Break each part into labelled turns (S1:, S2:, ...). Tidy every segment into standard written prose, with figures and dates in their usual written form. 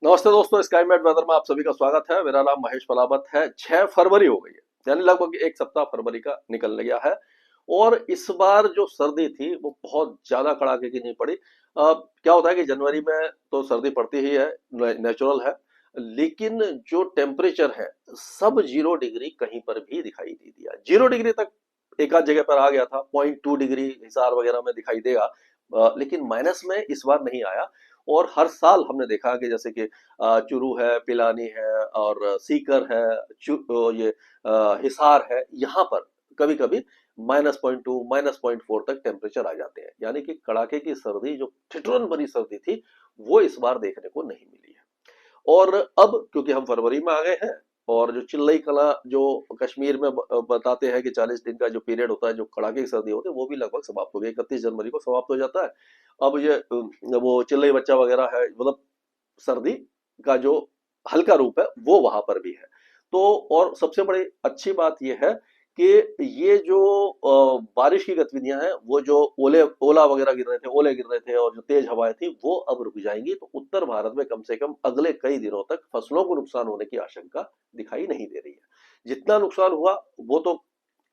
S1: नमस्ते दोस्तों, sky mat weather में आप सभी का स्वागत है। मेरा नाम महेश पलावत है। 6 फरवरी हो गई है, यानी लगभग एक सप्ताह फरवरी का निकल गया है। और इस बार जो सर्दी थी वो बहुत ज्यादा कड़ाके की नहीं पड़ी। क्या होता है कि जनवरी में तो सर्दी पड़ती ही है, नेचुरल है। लेकिन जो टेम्परेचर है सब 0 डिग्री कहीं पर भी दिखाई नहीं दिया। 0 डिग्री तक एक आध जगह पर आ गया था, 0.2 डिग्री हिसार वगैरह में दिखाई देगा। लेकिन माइनस में इस बार नहीं आया। और हर साल हमने देखा कि जैसे कि चुरू है, पिलानी है और सीकर है, ये हिसार है, यहाँ पर कभी कभी -0.2 -0.4 तक टेम्परेचर आ जाते हैं। यानी कि कड़ाके की सर्दी, जो ठिठुरन भरी सर्दी थी, वो इस बार देखने को नहीं मिली है। और अब क्योंकि हम फरवरी में आ गए हैं, और जो चिल्लई कला जो कश्मीर में बताते हैं कि 40 दिन का जो पीरियड होता है, जो कड़ाके की सर्दी होती है, वो भी लगभग समाप्त हो गई। 31 जनवरी को समाप्त हो जाता है। अब ये वो चिल्लई बच्चा वगैरह है, मतलब सर्दी का जो हल्का रूप है वो वहां पर भी है। तो और सबसे बड़ी अच्छी बात यह है कि ये जो बारिश की गतिविधियां हैं, वो जो ओला वगैरह गिर रहे थे, ओले गिर रहे थे और जो तेज हवाएं थी, वो अब रुक जाएंगी। तो उत्तर भारत में कम से कम अगले कई दिनों तक फसलों को नुकसान होने की आशंका दिखाई नहीं दे रही है। जितना नुकसान हुआ वो तो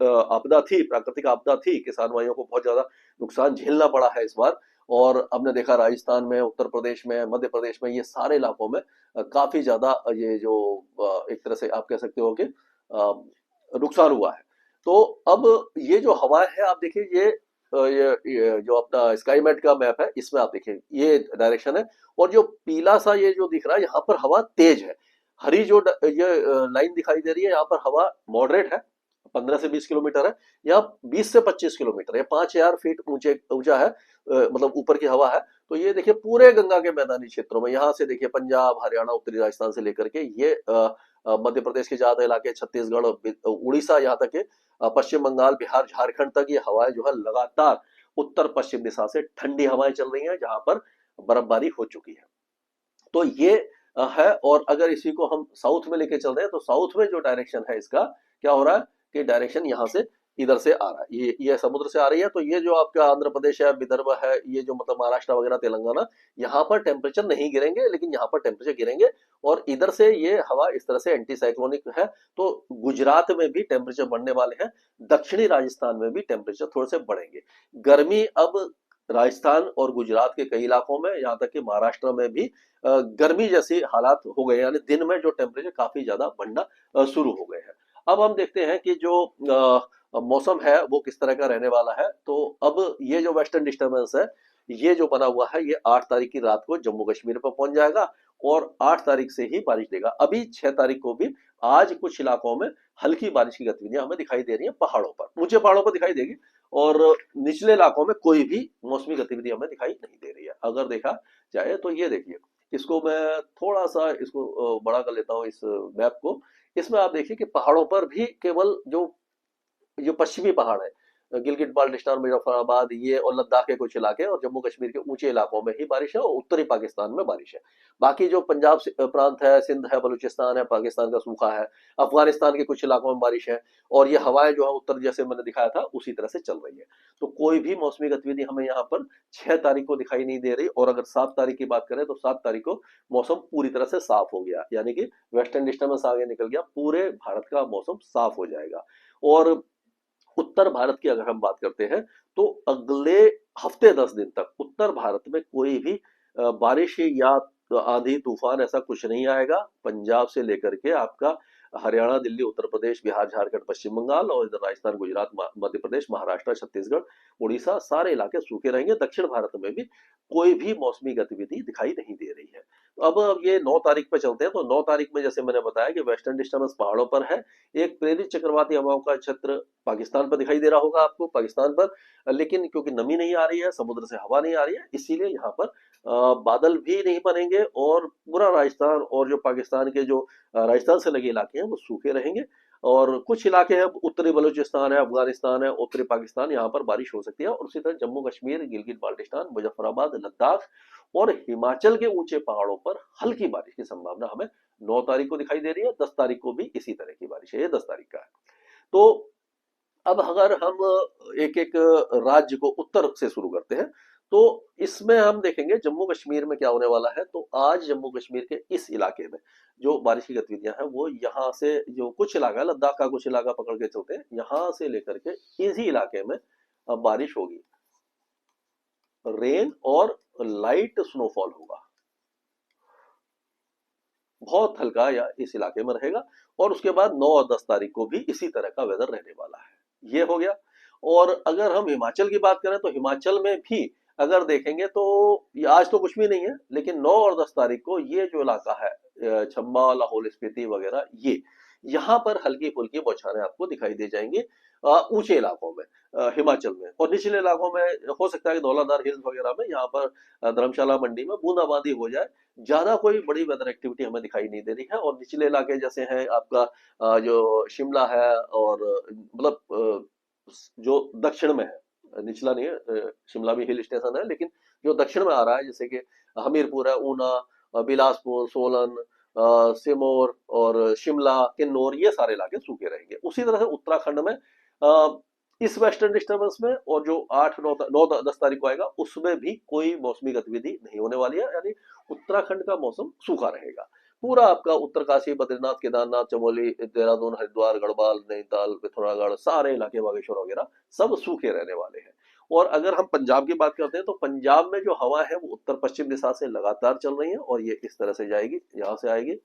S1: आपदा थी, प्राकृतिक आपदा थी, किसान भाइयों को बहुत ज्यादा नुकसान झेलना पड़ा है इस बार। और हमने देखा राजस्थान में, उत्तर प्रदेश में, मध्य प्रदेश में, ये सारे इलाकों में काफी ज्यादा ये जो एक तरह से आप कह सकते हो कि नुकसान हुआ है। तो अब ये जो हवा है, आप देखिए, ये जो अपना स्काईमेट का मैप है, इसमें आप देखिए ये डायरेक्शन है। और जो पीला सा ये जो दिख रहा है, यहाँ पर हवा तेज है। हरी जो ये लाइन दिखाई दे रही है, यहाँ पर हवा मॉडरेट है, 15 से 20 किलोमीटर है। या 20 से 25 किलोमीटर, या 5,000 फीट ऊंचे ऊंचा है, मतलब ऊपर की हवा है। तो ये देखिए पूरे गंगा के मैदानी क्षेत्रों में, यहाँ से देखिए पंजाब, हरियाणा, उत्तरी राजस्थान से लेकर के ये मध्य प्रदेश के ज्यादा इलाके, छत्तीसगढ़, उड़ीसा, यहाँ तक के पश्चिम बंगाल, बिहार, झारखंड तक ये हवाएं जो है लगातार उत्तर पश्चिम दिशा से ठंडी हवाएं चल रही हैं, जहां पर बर्फबारी हो चुकी है। तो ये है। और अगर इसी को हम साउथ में लेके चल रहे हैं, तो साउथ में जो डायरेक्शन है इसका, क्या हो रहा है कि डायरेक्शन यहाँ से इधर से आ रहा है, ये समुद्र से आ रही है। तो ये जो आपका आंध्र प्रदेश है, विदर्भ है, ये जो मतलब महाराष्ट्र वगैरह, तेलंगाना, यहाँ पर टेम्परेचर नहीं गिरेंगे, लेकिन यहाँ पर टेम्परेचर गिरेंगे। और इधर से ये हवा इस तरह से एंटी साइक्लोनिक है, तो गुजरात में भी टेम्परेचर बढ़ने वाले हैं। दक्षिणी राजस्थान में भी टेम्परेचर थोड़े से बढ़ेंगे। गर्मी अब राजस्थान और गुजरात के कई इलाकों में, यहाँ तक कि महाराष्ट्र में भी गर्मी जैसी हालात हो गए, यानी दिन में जो टेम्परेचर काफी ज्यादा बढ़ना शुरू हो गए हैं। अब हम देखते हैं कि जो मौसम है वो किस तरह का रहने वाला है। तो अब ये जो वेस्टर्न डिस्टर्बेंस है, ये जो बना हुआ है, ये 8 तारीख की रात को जम्मू कश्मीर पर पहुंच जाएगा। और 8 तारीख से ही बारिश देगा। अभी 6 तारीख को भी आज कुछ इलाकों में हल्की बारिश की गतिविधियां हमें दिखाई दे रही है, पहाड़ों पर, ऊंचे पहाड़ों पर दिखाई देगी। और निचले इलाकों में कोई भी मौसमी गतिविधि हमें दिखाई नहीं दे रही है। अगर देखा जाए तो ये देखिए, इसको मैं थोड़ा सा इसको बड़ा कर लेता हूँ, इस मैप को। इसमें आप देखिए कि पहाड़ों पर भी केवल जो जो पश्चिमी पहाड़ है, गिलगिट बाल्टिस्तान, मुजफ्फराबाद, ये और लद्दाख के कुछ इलाके और जम्मू कश्मीर के ऊंचे इलाकों में ही बारिश है, और उत्तरी पाकिस्तान में बारिश है। बाकी जो पंजाब प्रांत है, सिंध है, बलूचिस्तान है, पाकिस्तान का सूखा है, अफगानिस्तान के कुछ इलाकों में बारिश है। और ये हवाएं जो है उत्तर, जैसे मैंने दिखाया था, उसी तरह से चल रही है। तो कोई भी मौसमी गतिविधि हमें यहाँ पर 6 तारीख को दिखाई नहीं दे रही। और अगर 7 तारीख की बात करें, तो 7 तारीख को मौसम पूरी तरह से साफ हो गया, यानी कि वेस्टर्न डिस्टर्बेंस आगे निकल गया, पूरे भारत का मौसम साफ हो जाएगा। और उत्तर भारत की अगर हम बात करते हैं, तो अगले हफ्ते 10 दिन तक उत्तर भारत में कोई भी बारिश या आंधी तूफान ऐसा कुछ नहीं आएगा। पंजाब से लेकर के आपका हरियाणा, दिल्ली, उत्तर प्रदेश, बिहार, झारखंड, पश्चिम बंगाल, और इधर राजस्थान, गुजरात, मध्य प्रदेश, महाराष्ट्र, छत्तीसगढ़, उड़ीसा, सारे इलाके सूखे रहेंगे। दक्षिण भारत में भी कोई भी मौसमी गतिविधि दिखाई नहीं दे रही है। तो अब ये 9 तारीख पे चलते हैं। तो 9 तारीख में जैसे मैंने बताया कि वेस्टर्न डिस्टर्बेंस पहाड़ों पर है, एक प्रेरित चक्रवाती हवाओं का क्षेत्र पाकिस्तान पर दिखाई दे रहा होगा आपको, पाकिस्तान पर। लेकिन क्योंकि नमी नहीं आ रही है, समुद्र से हवा नहीं आ रही है, इसीलिए यहाँ पर बादल भी नहीं बनेंगे, और पूरा राजस्थान और जो पाकिस्तान के जो राजस्थान से लगे इलाके हैं वो सूखे रहेंगे। और कुछ इलाके हैं, उत्तरी बलूचिस्तान है, अफगानिस्तान है, उत्तरी पाकिस्तान, यहाँ पर बारिश हो सकती है। और उसी तरह जम्मू कश्मीर, गिलगित बाल्टिस्तान, मुजफ्फराबाद, लद्दाख और हिमाचल के ऊंचे पहाड़ों पर हल्की बारिश की संभावना हमें 9 तारीख को दिखाई दे रही है। 10 तारीख को भी इसी तरह की बारिश है, ये 10 तारीख का है। तो अब अगर हम एक एक राज्य को उत्तर से शुरू करते हैं, तो इसमें हम देखेंगे जम्मू कश्मीर में क्या होने वाला है। तो आज जम्मू कश्मीर के इस इलाके में जो बारिश की गतिविधियां हैं वो यहाँ से जो कुछ इलाका है, लद्दाख का कुछ इलाका पकड़ के चलते हैं, यहाँ से लेकर के इसी इलाके में अब बारिश होगी, रेन और लाइट स्नोफॉल होगा, बहुत हल्का या इस इलाके में रहेगा। और उसके बाद 9 और 10 तारीख को भी इसी तरह का वेदर रहने वाला है। ये हो गया। और अगर हम हिमाचल की बात करें तो हिमाचल में भी अगर देखेंगे तो ये आज तो कुछ भी नहीं है, लेकिन 9 और 10 तारीख को ये जो इलाका है चंबा, लाहौल स्पीति वगैरह, ये यहाँ पर हल्की फुल्की बौछारें आपको दिखाई दे जाएंगी ऊंचे इलाकों में, हिमाचल में। और निचले इलाकों में हो सकता है कि धौलाधार हिल्स वगैरह में, यहाँ पर धर्मशाला मंडी में बूंदाबांदी हो जाए। ज्यादा कोई बड़ी वेदर एक्टिविटी हमें दिखाई नहीं दे रही है। और निचले इलाके जैसे हैं आपका जो शिमला है, और मतलब जो दक्षिण में है, निचला नहीं है, शिमला भी हिल स्टेशन है, लेकिन जो दक्षिण में आ रहा है जैसे कि हमीरपुर है, ऊना, बिलासपुर, सोलन, सिरमौर और शिमला, किन्नौर, ये सारे इलाके सूखे रहेंगे। उसी तरह से उत्तराखंड में इस वेस्टर्न डिस्टर्बेंस में, और जो 8 9 10 तारीख को आएगा उसमें भी कोई मौसमी गतिविधि नहीं होने वाली है, यानी उत्तराखंड का मौसम सूखा रहेगा। पूरा आपका उत्तरकाशी, बद्रीनाथ, केदारनाथ, चमोली, देहरादून, हरिद्वार, गढ़वाल, नैनीताल, पिथौरागढ़, सारे इलाके, बागेश्वर वगैरह सब सूखे रहने वाले हैं। और अगर हम पंजाब की बात करते हैं तो पंजाब में जो हवा है वो उत्तर पश्चिम दिशा से लगातार चल रही है, और ये इस तरह से जाएगी, यहाँ से आएगी,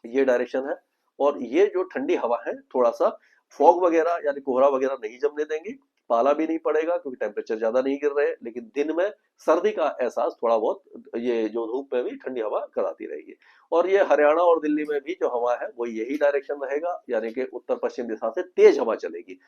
S1: ये डायरेक्शन है। और ये जो ठंडी हवा है थोड़ा सा फॉग वगैरह यानी कोहरा वगैरह नहीं जमने देंगी, पाला भी नहीं पड़ेगा क्योंकि टेम्परेचर ज्यादा नहीं गिर रहे, लेकिन दिन में सर्दी का एहसास थोड़ा बहुत, ये जो धूप में भी ठंडी हवा कराती रहेगी। और ये हरियाणा और दिल्ली में भी जो हवा है वो यही डायरेक्शन रहेगा, यानी कि उत्तर पश्चिम दिशा से तेज हवा चलेगी।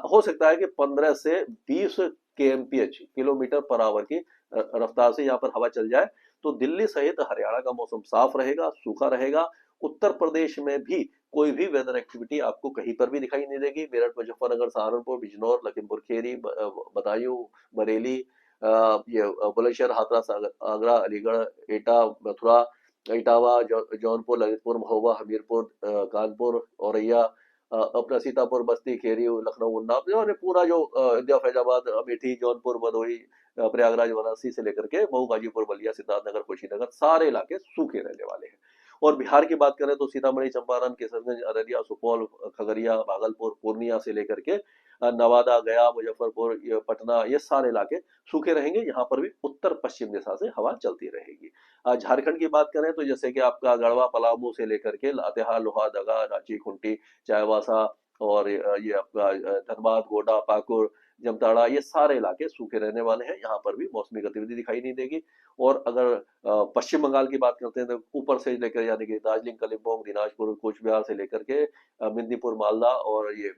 S1: हो सकता है कि 15 से 20 kmph, किलोमीटर पर आवर की रफ्तार से यहाँ पर हवा चल जाए। तो दिल्ली सहित हरियाणा का मौसम साफ रहेगा, सूखा रहेगा। उत्तर प्रदेश में भी कोई भी वेदर एक्टिविटी आपको कहीं पर भी दिखाई नहीं देगी। मेरठ, मुजफ्फरनगर, सहारनपुर, बिजनौर, लखीमपुर खीरी, बदायूं, बरेली, ये बुलंदशहर, हाथरस, आगरा, अलीगढ़, एटा, मथुरा, इटावा, जौनपुर, ललितपुर, महोबा, हमीरपुर, कानपुर, औरैया, अपना सीतापुर, बस्ती, खेरी, लखनऊ, उन्नाव, और पूरा जो इंडिया, फैजाबाद, अमेठी, जौनपुर, भदोही, प्रयागराज, वाराणसी से लेकर के मऊ, गाजीपुर, बलिया, सिद्धार्थनगर, कुशीनगर, सारे इलाके सूखे रहने वाले हैं। और बिहार की बात करें तो सीतामढ़ी, चंपारण, किशनगंज, अररिया, सुपौल, खगड़िया, भागलपुर, पूर्णिया से लेकर के नवादा, गया, मुजफ्फरपुर, पटना, ये सारे इलाके सूखे रहेंगे। यहाँ पर भी उत्तर पश्चिम दिशा से हवा चलती रहेगी। झारखंड की बात करें तो जैसे कि आपका गढ़वा, पलामू से लेकर के लातेहार, लोहारदगा, रांची, खूंटी, चाईबासा, और ये आपका धनबाद, गोड्डा, पाकुड़, जामताड़ा, ये सारे इलाके सूखे रहने वाले हैं। यहाँ पर भी मौसमी गतिविधि दिखाई नहीं देगी। और अगर पश्चिम बंगाल की बात करते हैं तो ऊपर से लेकर, यानी कि दार्जिलिंग, कलिम्पोंग, दिनाजपुर, कूच बिहार से लेकर के मेदिनीपुर, मालदा, और ये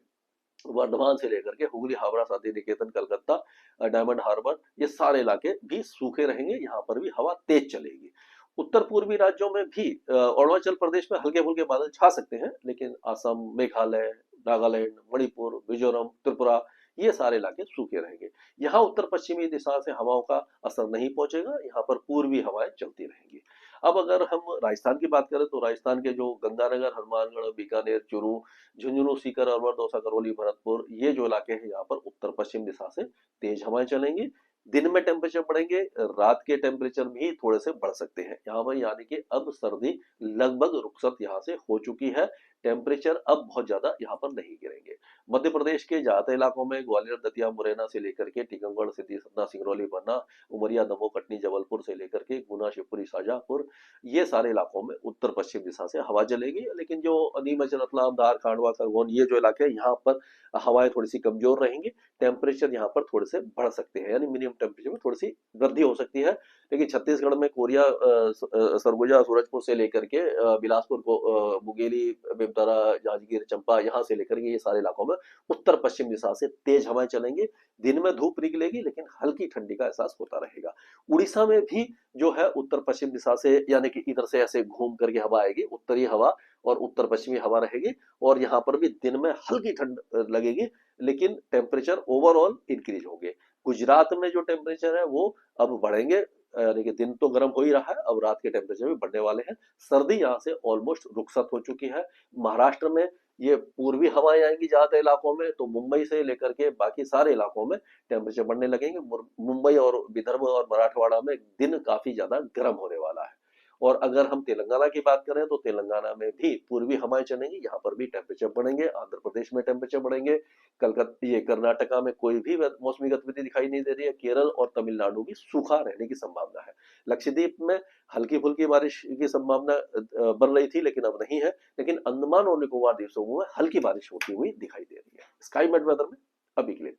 S1: वर्धमान से लेकर के हुगली, हावड़ा, शांति निकेतन, कलकत्ता, डायमंड हार्बर, ये सारे इलाके भी सूखे रहेंगे। यहाँ पर भी हवा तेज चलेगी। उत्तर पूर्वी राज्यों में भी अरुणाचल प्रदेश में हल्के फुल्के बादल छा सकते हैं, लेकिन असम, मेघालय, नागालैंड, मणिपुर, मिजोरम, त्रिपुरा, ये सारे इलाके सूखे रहेंगे। यहाँ उत्तर पश्चिमी दिशा से हवाओं का असर नहीं पहुंचेगा, यहाँ पर पूर्वी हवाएं चलती रहेंगी। अब अगर हम राजस्थान की बात करें तो राजस्थान के जो गंगानगर, हनुमानगढ़, बीकानेर, चूरू, झुंझुनू, सीकर, अलवर, दौसा, करौली, भरतपुर, ये जो इलाके हैं यहाँ पर उत्तर पश्चिम दिशा से तेज हवाएं चलेंगी। दिन में टेम्परेचर बढ़ेंगे, रात के टेम्परेचर भी थोड़े से बढ़ सकते हैं यहाँ पर, यानी कि अब सर्दी लगभग रुखसत यहाँ से हो चुकी है। टेम्परेचर अब बहुत ज्यादा यहाँ पर नहीं गिरेंगे। मध्य प्रदेश के ज्यादातर इलाकों में ग्वालियर, दतिया, मुरैना से लेकर के टीकमगढ़, सिद्धि, सतना, सिंगरौली, पन्ना, उमरिया, दमोह, कटनी, जबलपुर से लेकर के गुना, शिवपुरी, शाजापुर, ये सारे इलाकों में उत्तर पश्चिम दिशा से हवा चलेगी। लेकिन जो नीमच, रतलाम, धार, खांडवा, खरगोन, ये जो इलाके हैं यहाँ पर हवाएं थोड़ी सी कमजोर रहेंगी। टेम्परेचर यहाँ पर थोड़े से बढ़ सकते हैं, यानी मिनिमम टेम्परेचर में थोड़ी सी वृद्धि हो सकती है। लेकिन छत्तीसगढ़ में कोरिया, सरगुजा, सूरजपुर से लेकर के बिलासपुर को, मुंगेली, बेमतारा, जांजगीर, चंपा, यहाँ से लेकर के ये सारे इलाकों में उत्तर पश्चिम दिशा से तेज हवाएं चलेंगी। दिन में धूप निकलेगी, लेकिन हल्की ठंडी का एहसास होता रहेगा। उड़ीसा में भी जो है उत्तर पश्चिम दिशा से, यानी कि इधर से ऐसे घूम करके हवा आएगी, उत्तरी हवा और उत्तर पश्चिमी हवा रहेगी। और यहाँ पर भी दिन में हल्की ठंड लगेगी, लेकिन टेम्परेचर ओवरऑल इंक्रीज होंगे। गुजरात में जो टेम्परेचर है वो अब बढ़ेंगे, यानी कि दिन तो गर्म हो ही रहा है, अब रात के टेम्परेचर भी बढ़ने वाले हैं। सर्दी यहाँ से ऑलमोस्ट रुखसत हो चुकी है। महाराष्ट्र में ये पूर्वी हवाएं आएंगी ज्यादा इलाकों में, तो मुंबई से लेकर के बाकी सारे इलाकों में टेम्परेचर बढ़ने लगेंगे। मुंबई और विदर्भ और मराठवाड़ा में दिन काफी ज्यादा गर्म होने वाला है। और अगर हम तेलंगाना की बात करें तो तेलंगाना में भी पूर्वी हवाएं चलेंगी, यहाँ पर भी टेम्परेचर बढ़ेंगे। आंध्र प्रदेश में टेम्परेचर बढ़ेंगे। कलकत्ता, ये कर्नाटका में कोई भी मौसमी गतिविधि दिखाई नहीं दे रही है। केरल और तमिलनाडु भी सूखा रहने की संभावना है। लक्षद्वीप में हल्की फुल्की बारिश की संभावना बन रही थी, लेकिन अब नहीं है। लेकिन अंडमान और निकोबार द्वीप समूह में हल्की बारिश होती हुई दिखाई दे रही है। स्काई मेट वेदर में अभी के लिए